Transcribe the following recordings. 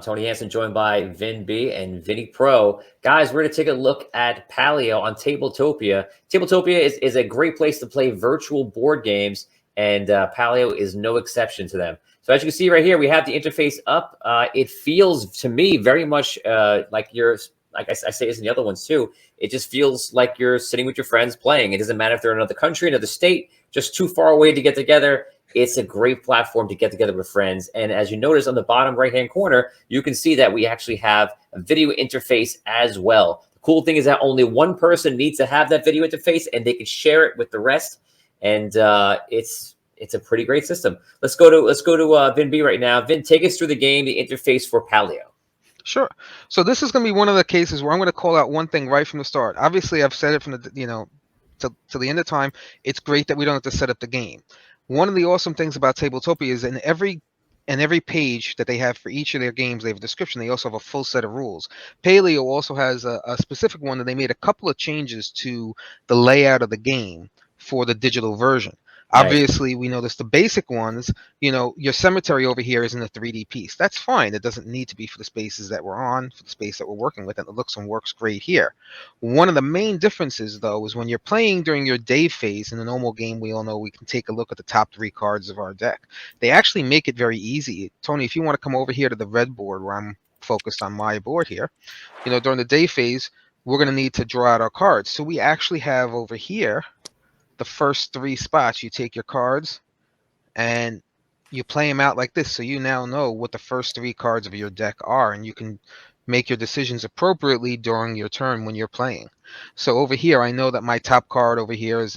Tony Hansen, joined by Vin B and Vinny Pro. Guys, we're going to take a look at Paleo on Tabletopia. Tabletopia is a great place to play virtual board games, and Paleo is no exception to them. So as you can see right here, we have the interface up. It feels to me very much like you're, like I say this in the other ones too, it just feels like you're sitting with your friends playing. It doesn't matter if they're in another country, another state, just too far away to get together. It's a great platform to get together with friends. And as you notice on the bottom right-hand corner, you can see that we actually have a video interface as well. The cool thing is that only one person needs to have that video interface, and they can share it with the rest. And it's a pretty great system. Let's go to Vin B right now. Vin, take us through the game, the interface for Paleo. Sure. So this is going to be one of the cases where I'm going to call out one thing right from the start. Obviously, I've said it from the to the end of time. It's great that we don't have to set up the game. One of the awesome things about Tabletopia is in every page that they have for each of their games, they have a description. They also have a full set of rules. Paleo also has a specific one that they made a couple of changes to the layout of the game for the digital version. Nice. Obviously, we noticed the basic ones, your cemetery over here is in a 3D piece. That's fine. It doesn't need to be for the spaces that we're on, for the space that we're working with, and it looks and works great here. One of the main differences, though, is when you're playing during your day phase in a normal game, we all know we can take a look at the top 3 cards of our deck. They actually make it very easy. Tony, if you want to come over here to the red board where I'm focused on my board here, during the day phase, we're going to need to draw out our cards. So we actually have over here the first 3 spots. You take your cards and you play them out like this, so you now know what the first 3 cards of your deck are, and you can make your decisions appropriately during your turn when you're playing. So over here, I know that my top card over here is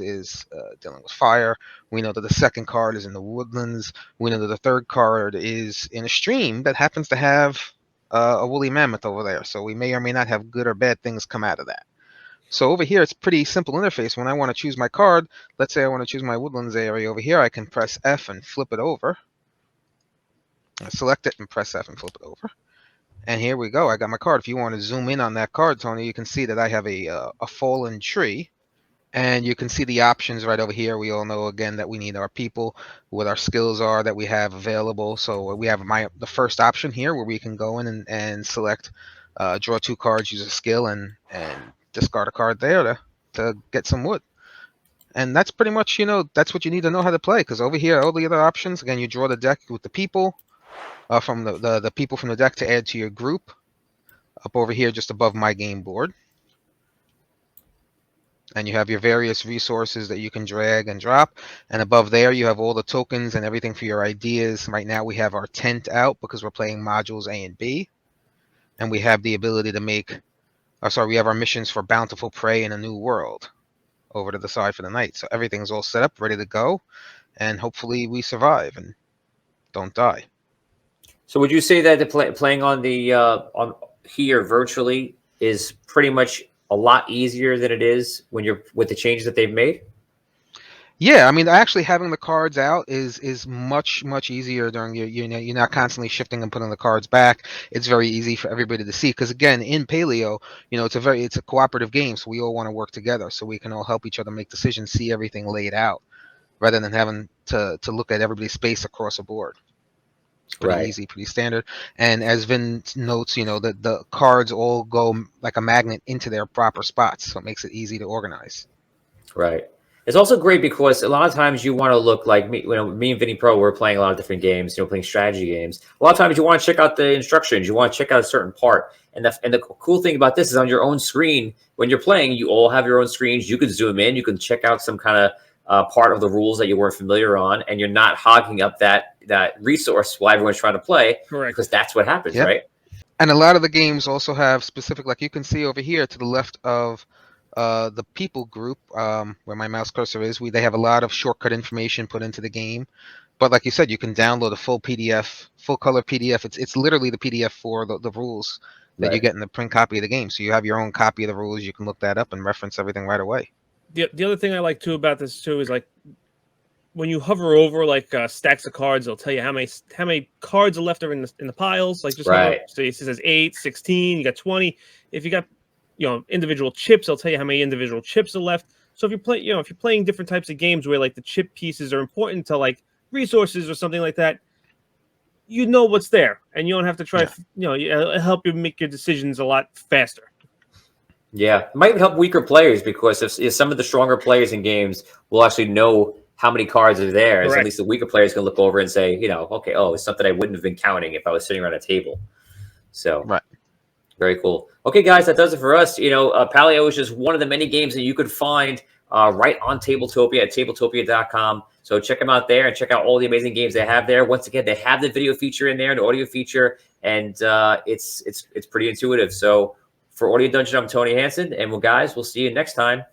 dealing with fire. We know that the second card is in the woodlands. We know that the third card is in a stream that happens to have a woolly mammoth over there. So we may or may not have good or bad things come out of that. So over here, it's pretty simple interface. When I want to choose my card, let's say I want to choose my woodlands area over here, I can press F and flip it over. I select it and press F and flip it over. And here we go. I got my card. If you want to zoom in on that card, Tony, you can see that I have a fallen tree. And you can see the options right over here. We all know, again, that we need our people, what our skills are that we have available. So we have the first option here where we can go in and select, draw 2 cards, use a skill, and discard a card there to get some wood. And that's pretty much, that's what you need to know how to play. Because over here, all the other options, again, you draw the deck with the people, from the people from the deck to add to your group. Up over here, just above my game board. And you have your various resources that you can drag and drop. And above there, you have all the tokens and everything for your ideas. Right now, we have our tent out because we're playing modules A and B. And we have the ability to make... we have our missions for bountiful prey in a new world over to the side for the night. So everything's all set up, ready to go. And hopefully we survive and don't die. So would you say that the playing on the on here virtually is pretty much a lot easier than it is when you're with the changes that they've made? Yeah, I mean, actually having the cards out is much easier during you're not constantly shifting and putting the cards back. It's very easy for everybody to see because, again, in Paleo, it's a cooperative game, so we all want to work together, so we can all help each other make decisions, see everything laid out, rather than having to look at everybody's space across a board. It's pretty easy, pretty standard. And as Vin notes, that the cards all go like a magnet into their proper spots, so it makes it easy to organize. Right. It's also great because a lot of times you want to look like me. Me and Vinny Pro, we're playing a lot of different games. Playing strategy games. A lot of times you want to check out the instructions. You want to check out a certain part. And the cool thing about this is on your own screen when you're playing, you all have your own screens. You can zoom in. You can check out some kind of part of the rules that you weren't familiar on, and you're not hogging up that resource while everyone's trying to play. Correct. Because that's what happens, right? And a lot of the games also have specific, like you can see over here to the left of the people group, where my mouse cursor is, they have a lot of shortcut information put into the game. But like you said, you can download a full PDF, full color PDF. It's literally the PDF for the rules that you get in the print copy of the game. So you have your own copy of the rules. You can look that up and reference everything right away. The other thing I like too about this too is like when you hover over like stacks of cards, it'll tell you how many cards are left over in the piles. Like just hover, so it says 8, 16, you got 20. If you got individual chips, I'll tell you how many individual chips are left. So if you're playing different types of games where like the chip pieces are important to like resources or something like that, you know what's there, and you don't have to try. Yeah. It'll help you make your decisions a lot faster. Yeah, it might help weaker players because if some of the stronger players in games will actually know how many cards are there, at least the weaker players can look over and say, okay, it's something I wouldn't have been counting if I was sitting around a table. So, right. Very cool. Okay, guys, that does it for us. Paleo is just one of the many games that you could find right on Tabletopia at tabletopia.com. So check them out there and check out all the amazing games they have there. Once again, they have the video feature in there, the audio feature, and it's pretty intuitive. So for Audio Dungeon, I'm Tony Hansen, and guys, we'll see you next time.